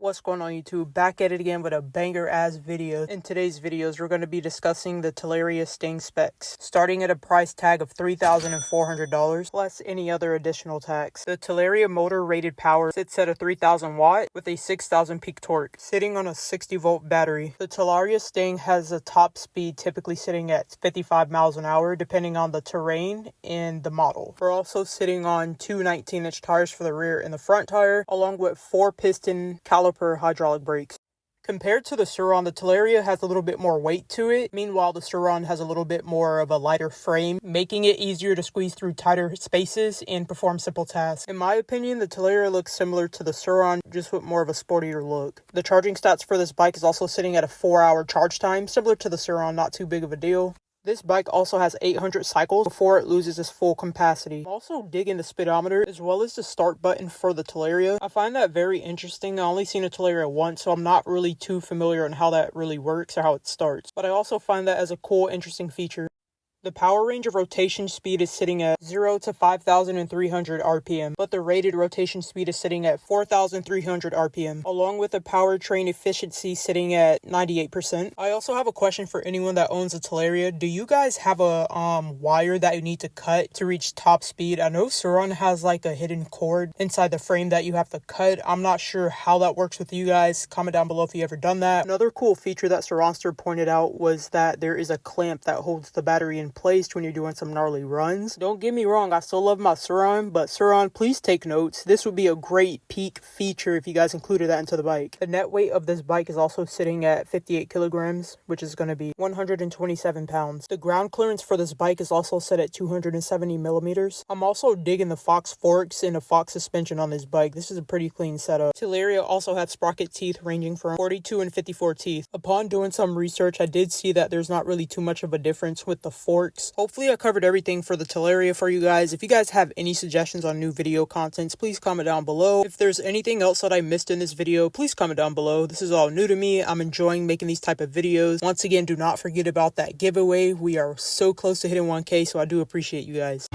What's going on YouTube? Back at it again with a banger ass video. In today's videos, we're going to be discussing the Talaria Sting specs, starting at a price tag of $3,400 plus any other additional tax. The Talaria motor rated power sits at a 3,000 watt with a 6,000 peak torque, sitting on a 60 volt battery. The Talaria Sting has a top speed typically sitting at 55 miles an hour depending on the terrain and the model. We're also sitting on two 19-inch tires for the rear and the front tire, along with 4-piston caliper hydraulic brakes. Compared to the Surron, the Talaria has a little bit more weight to it. Meanwhile, the Surron has a little bit more of a lighter frame, making it easier to squeeze through tighter spaces and perform simple tasks. In my opinion, the Talaria looks similar to the Surron, just with more of a sportier look. The charging stats for this bike is also sitting at a 4-hour charge time, similar to the Surron, not too big of a deal. This bike also has 800 cycles before it loses its full capacity. I'm also digging the speedometer as well as the start button for the Talaria. I find that very interesting. I only seen a Talaria once, so I'm not really too familiar on how that really works or how it starts. But I also find that as a cool, interesting feature. The power range of rotation speed is sitting at 0 to 5,300 RPM, but the rated rotation speed is sitting at 4,300 RPM, along with the powertrain efficiency sitting at 98%. I also have a question for anyone that owns a Talaria. Do you guys have a wire that you need to cut to reach top speed? I know Surron has like a hidden cord inside the frame that you have to cut. I'm not sure how that works with you guys. Comment down below if you ever done that. Another cool feature that Surronster pointed out was that there is a clamp that holds the battery in place when you're doing some gnarly runs. Don't get me wrong, I still love my Surron, but Surron, please take notes. This would be a great peak feature if you guys included that into the bike. The net weight of this bike is also sitting at 58 kilograms, which is going to be 127 pounds. The ground clearance for this bike is also set at 270 millimeters. I'm also digging the Fox forks and the Fox suspension on this bike. This is a pretty clean setup. Talaria also had sprocket teeth ranging from 42 and 54 teeth. Upon doing some research, I did see that there's not really too much of a difference with the forks. Hopefully I covered everything for the Talaria for you guys. If you guys have any suggestions on new video contents, please comment down below. If there's anything else that I missed in this video, please comment down below. This is all new to me. I'm enjoying making these type of videos. Once again, do not forget about that giveaway. We are so close to hitting 1K, so I do appreciate you guys.